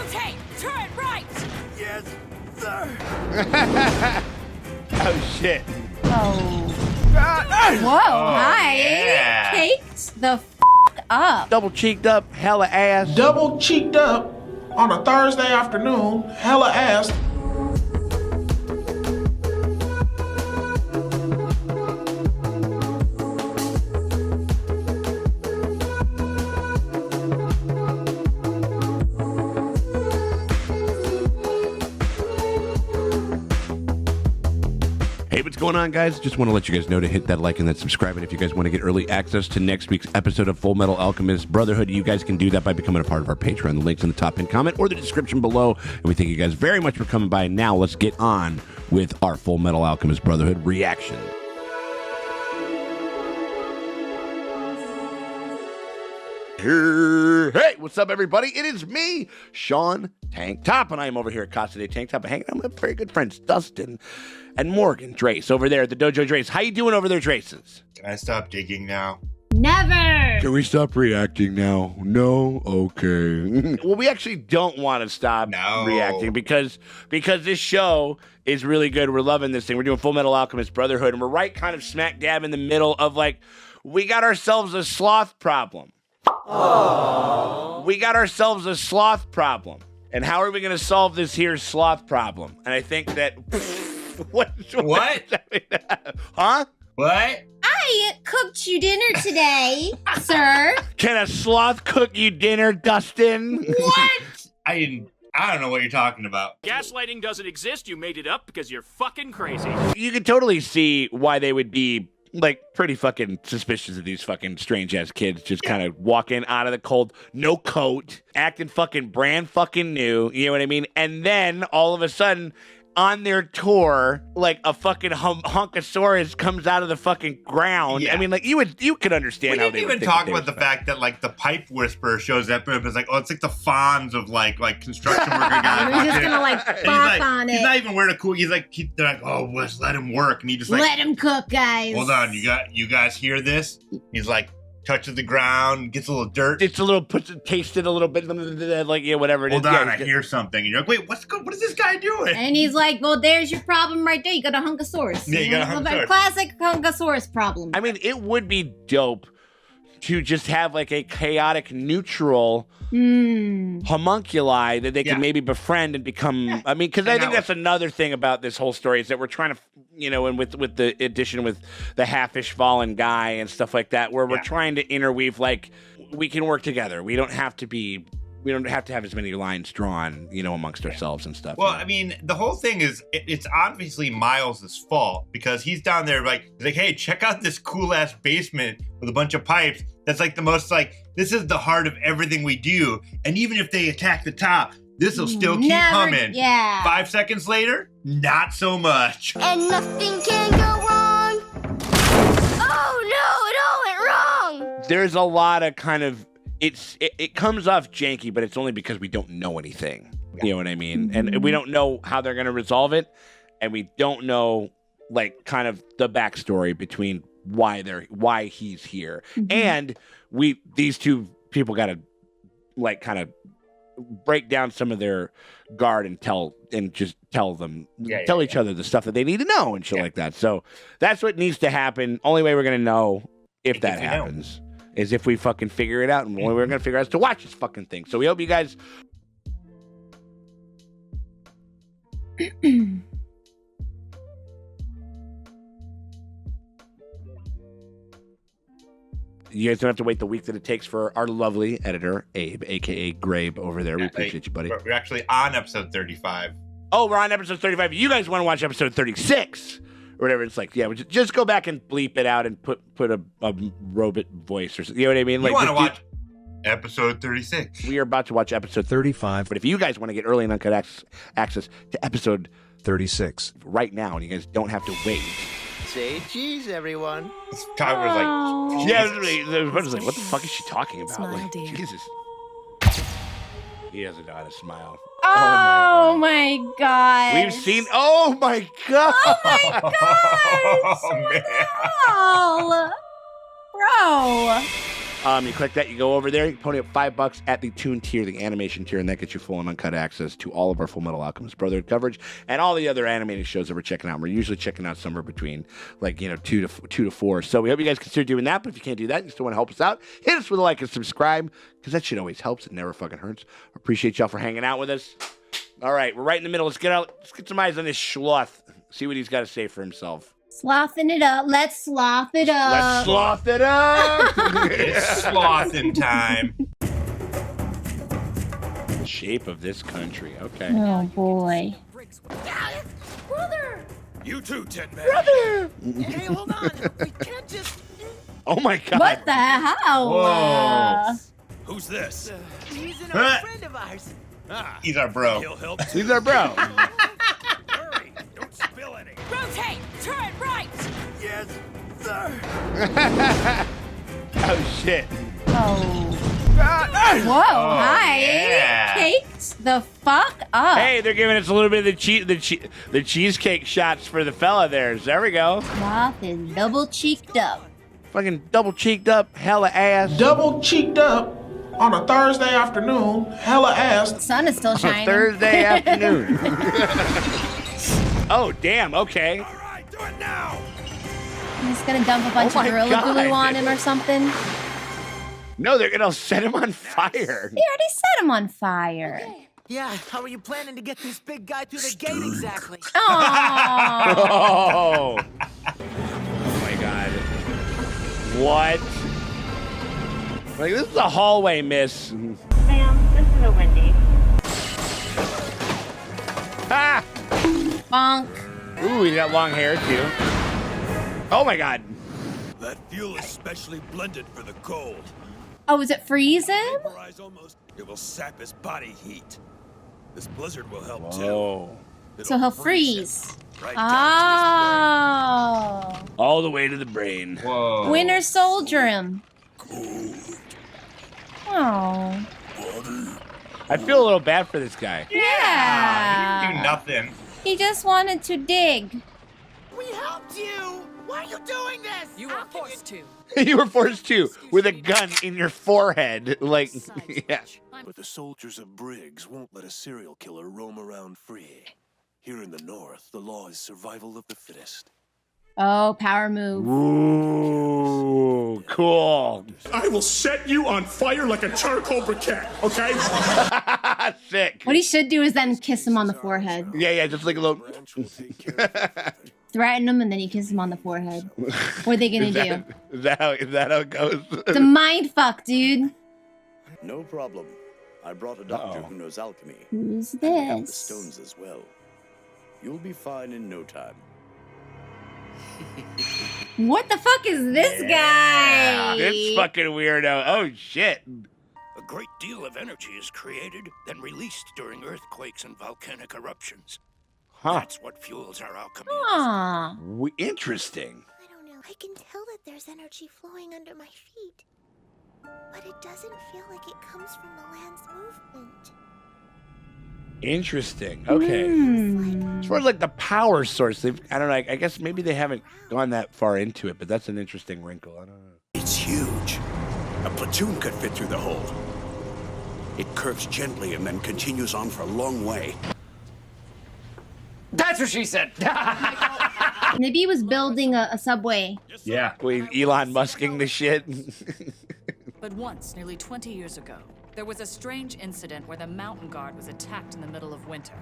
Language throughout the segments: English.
Rotate! Turn right! Yes, sir. Oh, shit. Oh. Whoa, hi. yeah. Caked the up. Double cheeked up, hella ass. Double cheeked up on a Thursday afternoon, hella ass. Hey, what's going on, guys? Just want to let you guys know to hit that like and that subscribe. And if you guys want to get early access to next week's episode of FullMetal Alchemist Brotherhood, you guys can do that by becoming a part of our Patreon. The link's in the top pinned comment or the description below. And we thank you guys very much for coming by. Now let's get on with our FullMetal Alchemist Brotherhood reaction. Hey, what's up, everybody? It is me, Sean Tank Top, and I am over here at Casa de Tank Top, hanging out with my very good friends Dustin and Morgan Drace over there at the Dojo Drace. How you doing over there, Draces? Can I stop digging now? Never. Can we stop reacting now? No? Okay. Well, we actually don't want to stop reacting because this show is really good. We're loving this thing. We're doing FullMetal Alchemist Brotherhood, and we're right kind of smack dab in the middle of, like, we got ourselves a sloth problem. Aww. We got ourselves a sloth problem. And how are we going to solve this here sloth problem? And I think that... What? Huh? What? I cooked you dinner today, sir. Can a sloth cook you dinner, Dustin? What? I don't know what you're talking about. Gaslighting doesn't exist. You made it up because you're fucking crazy. You can totally see why they would be, like, pretty fucking suspicious of these fucking strange-ass kids just kind of walking out of the cold, no coat, acting fucking brand fucking new, you know what I mean? And then, all of a sudden... on their tour, like a fucking honkosaurus comes out of the fucking ground. Yeah. I mean, like you could understand how they would even talk about the fact that like the pipe whisperer shows up and it's like, oh, it's like the fawns of like construction worker guy. He's just gonna like bop on it. He's not even wearing a cool. He's like, they're like, oh, let's let him work, and he just like, let him cook, guys. Hold on, you guys hear this? He's like. Touches the ground, gets a little dirt. It's a little, taste it a little bit, like, yeah, whatever it is. Hold on, I hear something. And you're like, wait, what is this guy doing? And he's like, well, there's your problem right there. You got a hunkosaurus. Yeah, you got a hunkosaurus. Classic hunkosaurus problem. I mean, it would be dope to just have, like, a chaotic neutral homunculi that they can maybe befriend and become... I mean, because I think that's another thing about this whole story is that we're trying to... You know, and with the addition with the half-ish fallen guy and stuff like that, where we're trying to interweave, like, we can work together. We don't have to have as many lines drawn, you know, amongst ourselves and stuff. Well, I mean, the whole thing is, it's obviously Miles' fault because he's down there he's like, hey, check out this cool-ass basement with a bunch of pipes. That's like the most, like, this is the heart of everything we do. And even if they attack the top, this will still keep humming. Yeah. 5 seconds later, not so much. And nothing can go wrong. Oh no, it all went wrong. There's a lot of kind of it comes off janky, but it's only because we don't know anything. You know what I mean? And we don't know how they're gonna resolve it, and we don't know like kind of the backstory between why he's here. And these two people gotta like kind of break down some of their guard and tell each other the stuff that they need to know and shit like that. So that's what needs to happen. Only way we're gonna know if that happens is if we fucking figure it out, and the only way we're gonna figure out is to watch this fucking thing. So we hope you guys You guys don't have to wait the week that it takes for our lovely editor, Abe, a.k.a. Grabe, over there. We appreciate you, buddy. We're actually on episode 35. Oh, we're on episode 35. You guys want to watch episode 36 or whatever. It's like, yeah, just go back and bleep it out and put a robot voice or something. You know what I mean? You want to watch episode 36. We are about to watch episode 35. But if you guys want to get early and uncut access to episode 36 right now, and you guys don't have to wait. Say cheese, everyone. Todd was like, yeah, I was like, what the fuck is she talking about? Smile, like, dear. Jesus. He doesn't know how to smile. Oh my god. We've seen. Oh my god. Oh my god. oh man. Bro. You click that, you go over there, you can pony up $5 at the Toon tier, the animation tier, and that gets you full and uncut access to all of our Full Metal Alchemist Brotherhood coverage and all the other animated shows that we're checking out. We're usually checking out somewhere between like, 2 to 4. So we hope you guys consider doing that, but if you can't do that, you still want to help us out, hit us with a like and subscribe, because that shit always helps. It never fucking hurts. Appreciate y'all for hanging out with us. All right, we're right in the middle. Let's get some eyes on this Sloth. See what he's got to say for himself. Sloughing it up. Let's sloth it up. Let's sloth it up. It's slothing time. The shape of this country. Okay. Oh boy. Brother! You too, Tin Man. Brother. Hey, hold on. We can't just. Oh my God. What the hell? Whoa. Who's this? He's an Huh? old friend of ours. Ah, He's our bro. he'll help too. He's our bro. Hurry, don't spill any. Rotate! Turn right! Yes, sir. Oh shit. Oh. Whoa, hi. yeah. Caked the fuck up. Hey, they're giving us a little bit of the cheesecake shots for the fella there. There we go. Sloth is double cheeked up. Fucking double cheeked up, hella ass. Double cheeked up on a Thursday afternoon, hella ass. Sun is still shining. Thursday afternoon. Oh damn. Okay. All right, do it now. He's gonna dump a bunch Oh of my Gorilla God. Glue on him or something. No, they're gonna set him on fire. He already set him on fire. Yeah, how are you planning to get this big guy through the gate exactly? Aww. Oh. Oh my God. What? Like, this is a hallway, miss. Ma'am, this is a Wendy. Ah! Bonk. Ooh, he got long hair, too. Oh my God. That fuel is specially blended for the cold. Oh, is it freeze him? Vaporize almost. It will sap his body heat. This blizzard will help Oh. too. So he'll freeze. Right down Oh. All the way to the brain. Whoa. Winter Soldier him. Oh. I feel a little bad for this guy. He Yeah. didn't do nothing. He just wanted to dig. We helped you! Why are you doing this? You were forced to. You were forced to, with a gun in your forehead. Like, yeah. But the soldiers of Briggs won't let a serial killer roam around free. Here in the north, the law is survival of the fittest. Oh, power move. Ooh, cool. I will set you on fire like a charcoal briquette, okay? Sick. What he should do is then kiss him on the forehead. Yeah, just like a little. Branch will take care of it. Threaten him and then you kiss him on the forehead. What are they gonna do? Is that how it goes? It's a mind fuck, dude. No problem. I brought a doctor Uh-oh. who knows alchemy. Who's And we have the this? stones as well. You'll be fine in no time. What the fuck is this guy? This fucking weirdo. Oh, shit. A great deal of energy is created, then released during earthquakes and volcanic eruptions. Huh. That's what fuels our alchemy. Aw. Interesting. I don't know. I can tell that there's energy flowing under my feet. But it doesn't feel like it comes from the land's movement. Interesting. Okay. Hmm. As far as like the power source, I don't know. I guess maybe they haven't gone that far into it, but that's an interesting wrinkle. I don't know. It's huge. A platoon could fit through the hole. It curves gently and then continues on for a long way. That's what she said! Maybe he was building a subway. Yeah. Wait, Elon Musking the shit. But once, nearly 20 years ago, there was a strange incident where the mountain guard was attacked in the middle of winter.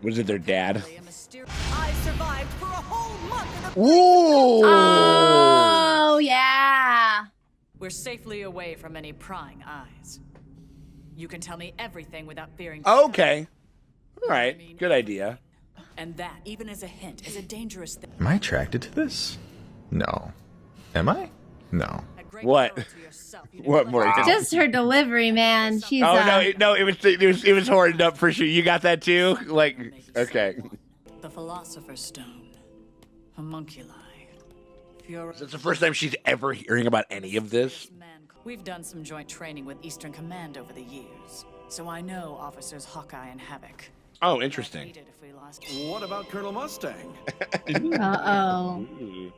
Was it their dad? I survived for a whole month in a Ooh. Oh, yeah. We're safely away from any prying eyes. You can tell me everything without fearing. Okay. All right. Good idea. And that, even as a hint, is a dangerous thing. Am I attracted to this? No. Am I? No. What? What more? Just her delivery, man. She's Oh no! It was horned up for sure. You got that too? Like, okay. The Philosopher's Stone, homunculi. That's the first time she's ever hearing about any of this. We've done some joint training with Eastern Command over the years, so I know Officers Hawkeye and Havoc. Oh, interesting. What about Colonel Mustang? Uh-oh.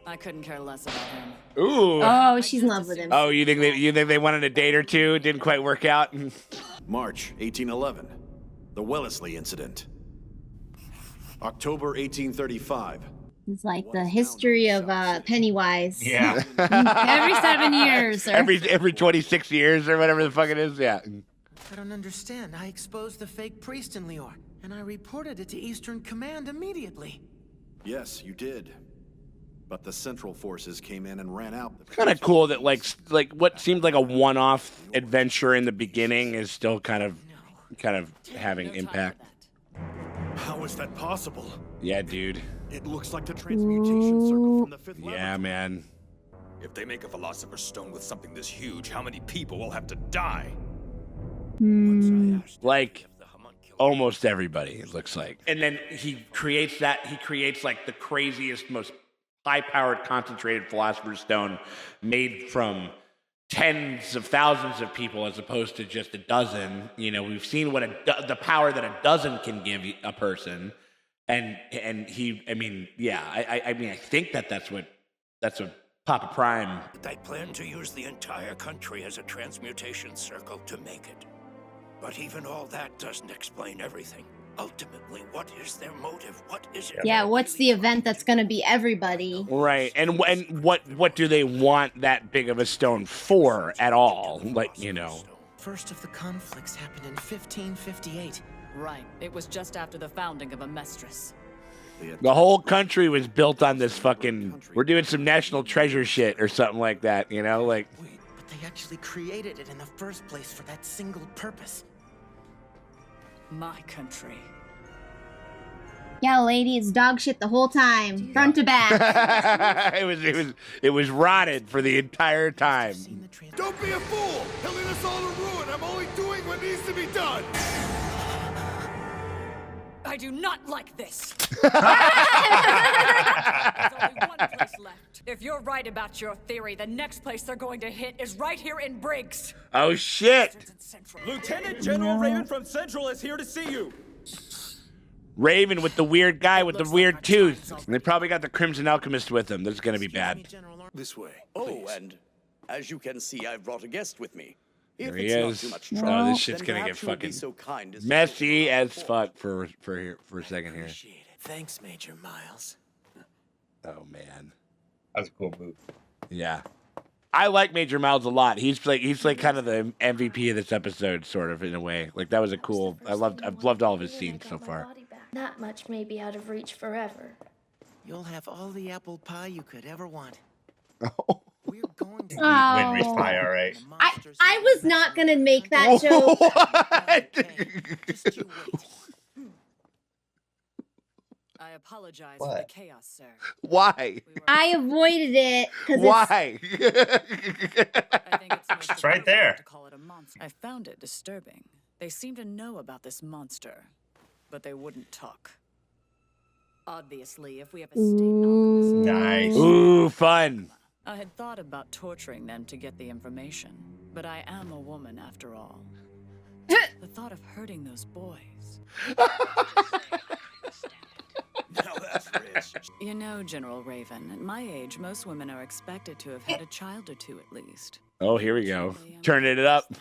I couldn't care less about him. Ooh. Oh, she's in love with him. Oh, you think they wanted a date or two? Didn't quite work out. March 1811, the Wellesley incident. October 1835. It's like the history of Pennywise. Yeah. Every 7 years. Or... every 26 years or whatever the fuck it is. Yeah. I don't understand. I exposed the fake priest in Lior, and I reported it to Eastern Command immediately. Yes, you did. But the Central Forces came in and ran out. It's kind of cool that like what seemed like a one-off adventure in the beginning is still kind of having impact. How is that possible? Yeah, dude. It looks like the transmutation circle from the fifth level. Yeah, man. If they make a Philosopher's Stone with something this huge, how many people will have to die? Like almost everybody, it looks like. And then he creates like the craziest, most high-powered concentrated Philosopher's Stone made from tens of thousands of people as opposed to just a dozen. You know, we've seen what the power that a dozen can give a person. And he, I mean, yeah, I think that's what Papa Prime. They plan to use the entire country as a transmutation circle to make it. But even all that doesn't explain everything. Ultimately, what is their motive? What is it? Yeah, what's the event that's going to be everybody? Right, and what do they want that big of a stone for at all? Like, you know. First of the conflicts happened in 1558. Right. It was just after the founding of Amestris. The whole country was built on this fucking, we're doing some national treasure shit or something like that, you know? Like, but they actually created it in the first place for that single purpose. My country. Yeah, lady, it's dog shit the whole time, front to back. it was rotted for the entire time. Don't be a fool! He'll lead us all to ruin. I'm only doing what needs to be done. I do not like this. There's only one place left. If you're right about your theory, the next place they're going to hit is right here in Briggs. Oh shit! Lieutenant General Raven from Central is here to see you. Raven with the weird guy with the weird tooth. And they probably got the Crimson Alchemist with them. This is gonna be bad. This way. Oh, and as you can see, I've brought a guest with me. There he is. Oh, this shit's gonna get fucking messy as fuck for a second here. Thanks, Major Miles. Oh man, that was a cool move. Yeah, I like Major Miles a lot. He's like kind of the MVP of this episode, sort of in a way. Like that was a cool. I've loved all of his scenes so far. That much may be out of reach forever. You'll have all the apple pie you could ever want. We're going to win pie, all right. I was not gonna make that joke. I apologize for the chaos, sir. Why? I avoided it because why? It's right there. I found it disturbing. They seem to know about this monster, but they wouldn't talk. Obviously, if we have a state nice. Ooh, fun. I had thought about torturing them to get the information, but I am a woman after all. The thought of hurting those boys. Now that's rich. You know, General Raven, at my age, most women are expected to have had a child or two at least. Oh, here we go. Turning it up.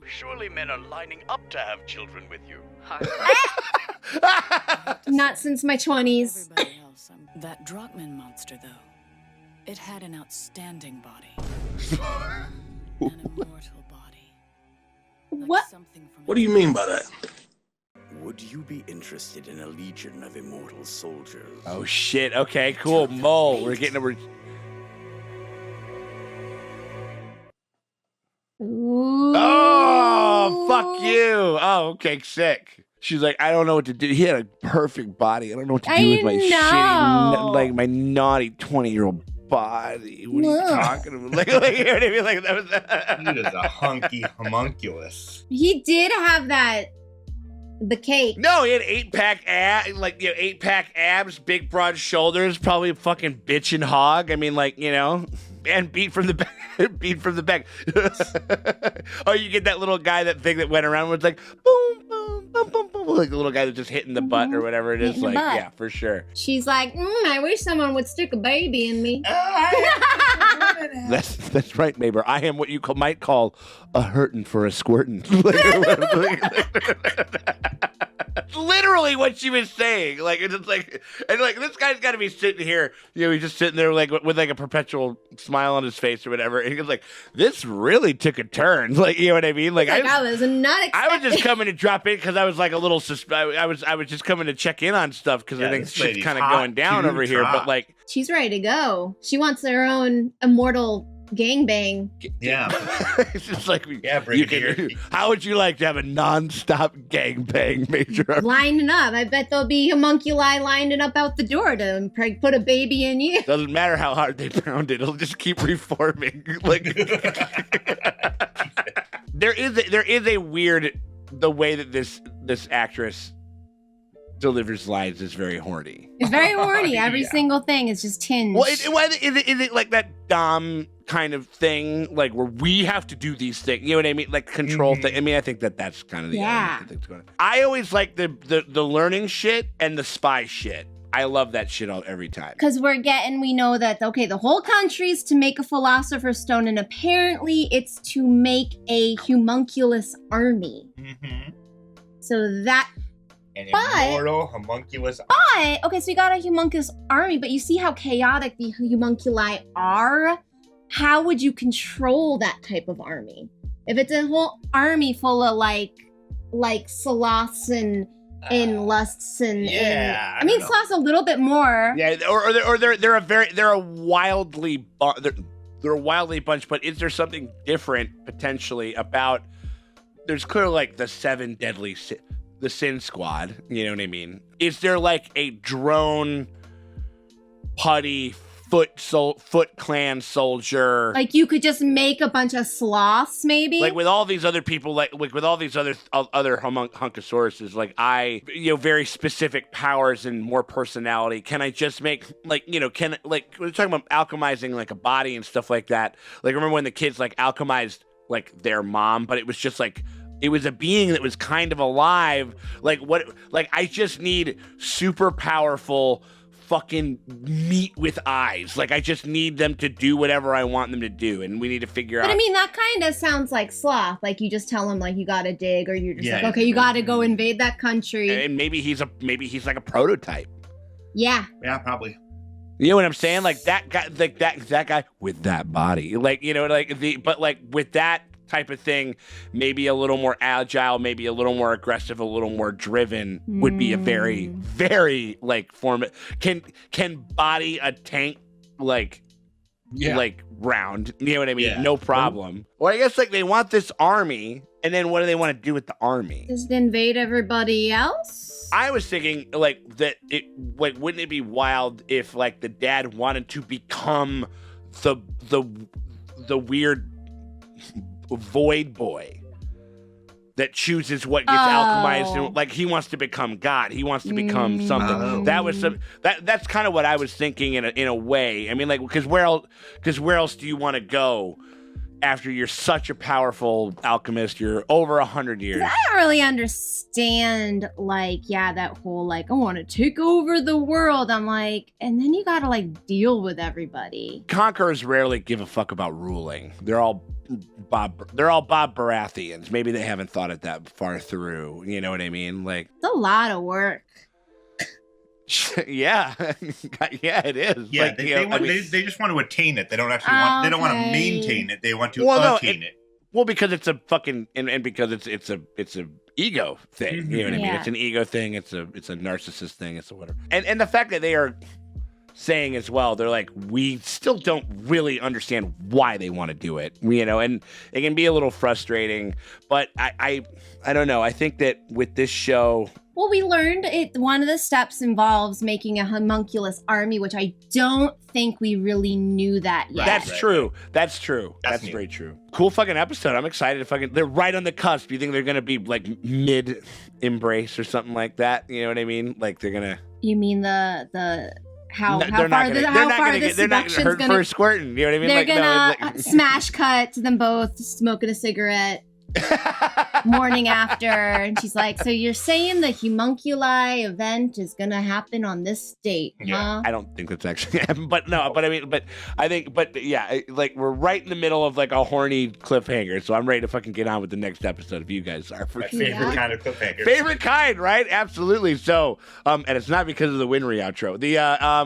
Surely men are lining up to have children with you. Not since my 20s. That Drachman monster, though. It had an outstanding body. An immortal body. What? What do you mean by that? Would you be interested in a legion of immortal soldiers? Oh shit. Okay, cool. Mole. We're getting over. Oh, fuck you. Oh, okay, sick. She's like, I don't know what to do. He had a perfect body. I don't know what to do with my shitty, like my naughty 20-year-old body. What are you talking about? Like, you know what I mean? Like that was. He was a hunky homunculus. He did have the cake. No, he had 8-pack abs, like 8-pack abs, big broad shoulders, probably a fucking bitch and hog. I mean, like, you know, and beat from the back. Beat from the back. Oh, you get that little guy, that thing that went around was like boom, boom, boom. bum, bum, bum, like the little guy that's just hitting the butt or whatever it is. Hitting the Like, butt. yeah, for sure. She's like, I wish someone would stick a baby in me. That's right, neighbor. I am what you might call a hurtin' for a squirtin'. Literally what she was saying. Like, it's just like, and like this guy's got to be sitting here, he's just sitting there like with like a perpetual smile on his face or whatever. And he goes like, this really took a turn. Like, you know what I mean? Like, I was not expecting. I was just coming to drop in because I was like a little I was just coming to check in on stuff because I think this shit's lady's kind of hot going down to over here. trot. But like, She's ready to go. She wants her own immortal gangbang. Yeah. it's just like, Brigadier. How would you like to have a non-stop gangbang, Major? Lining up. I bet there'll be homunculi lining up out the door to put a baby in you. Doesn't matter how hard they pound it; it'll just keep reforming. Like there is a weird the way that this actress delivers lines is very horny. It's very horny. Every single thing is just tinged. Well, is it like that Dom kind of thing, like where we have to do these things? You know what I mean? Like control thing. I mean, I think that's kind of the element that's going on. I always like the learning shit and the spy shit. I love that shit every time. Because we know that, okay, the whole country's to make a philosopher's stone, and apparently it's to make a homunculus army. Mm-hmm. So that... An immortal homunculus army. But, okay, so you got a homunculus army, but you see how chaotic the homunculi are? How would you control that type of army? If it's a whole army full of, like sloths and lusts and I mean sloths a little bit more. Yeah, or they're a wildly bunch. But is there something different potentially about? There's clearly like the 7 deadly the Sin Squad. You know what I mean? Is there like a drone putty Foot Clan soldier? Like you could just make a bunch of sloths, maybe. Like with all these other people, like with all these other hunkosauruses, like very specific powers and more personality. Can I just make we're talking about alchemizing like a body and stuff like that. Like remember when the kids like alchemized like their mom, but it was just like it was a being that was kind of alive. Like what? Like I just need super powerful fucking meat with eyes. Like I just need them to do whatever I want them to do, and we need to figure out. But I mean, that kind of sounds like Sloth. Like you just tell him like you gotta dig, or you're just like, okay, you gotta go invade that country. And maybe he's like a prototype. Yeah. Yeah, probably. You know what I'm saying? Like that guy, like that guy with that body, like but like with that type of thing, maybe a little more agile, maybe a little more aggressive, a little more driven would be a very, very like can body a tank like round. You know what I mean? Yeah. No problem. Well, I guess like they want this army, and then what do they want to do with the army? Just invade everybody else? I was thinking like that wouldn't it be wild if like the dad wanted to become the weird void boy that chooses what gets alchemized, and like he wants to become God, he wants to become something. That's kind of what I was thinking in a way. I mean, like because where else do you want to go after you're such a powerful alchemist? You're over 100 years. I don't really understand that whole like I want to take over the world. I'm like, and then you gotta like deal with everybody. Conquerors rarely give a fuck about ruling. They're all Bob Baratheons. Maybe they haven't thought it that far through. You know what I mean? Like it's a lot of work. Yeah, yeah, it is. Yeah, like, they just want to attain it. They don't actually want. They don't want to maintain it. They want to attain it. Well, because it's a fucking and because it's a ego thing. Mm-hmm. You know what I mean? It's an ego thing. It's a narcissist thing. It's a whatever. And the fact that they are saying as well, they're like, we still don't really understand why they want to do it, and it can be a little frustrating, but I don't know. I think that with this show, well, we learned one of the steps involves making a homunculus army, which I don't think we really knew that yet. That's true. That's very true. Cool fucking episode. I'm excited. They're right on the cusp. You think they're gonna be like mid embrace or something like that? You know what I mean? Like they're gonna. You mean how far the seduction's hurt gonna for squirting? You know what I mean? They're gonna smash cut to them both smoking a cigarette. morning after, and she's like, so you're saying the homunculi event is gonna happen on this date, huh? I don't think that's actually but yeah, like we're right in the middle of like a horny cliffhanger, so I'm ready to fucking get on with the next episode if you guys are. For my favorite kind of cliffhanger. Favorite kind, right? Absolutely. So and it's not because of the Winry outro.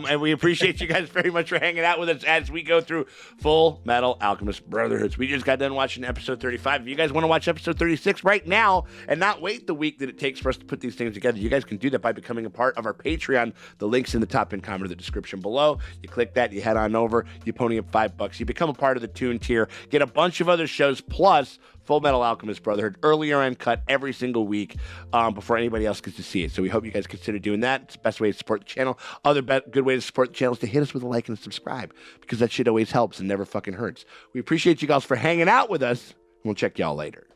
And we appreciate you guys very much for hanging out with us as we go through Full Metal Alchemist Brotherhoods. We just got done watching episode 35. If you guys want to watch episode 36 right now and not wait the week that it takes for us to put these things together, you guys can do that by becoming a part of our Patreon. The link's in the top pinned comment of the description below. You click that, you head on over, you pony up $5, you become a part of the Toon tier, get a bunch of other shows plus Full Metal Alchemist Brotherhood earlier uncut every single week before anybody else gets to see it. So we hope you guys consider doing that. It's the best way to support the channel. Other good way to support the channel is to hit us with a like and a subscribe, because that shit always helps and never fucking hurts. We appreciate you guys for hanging out with us. We'll check y'all later.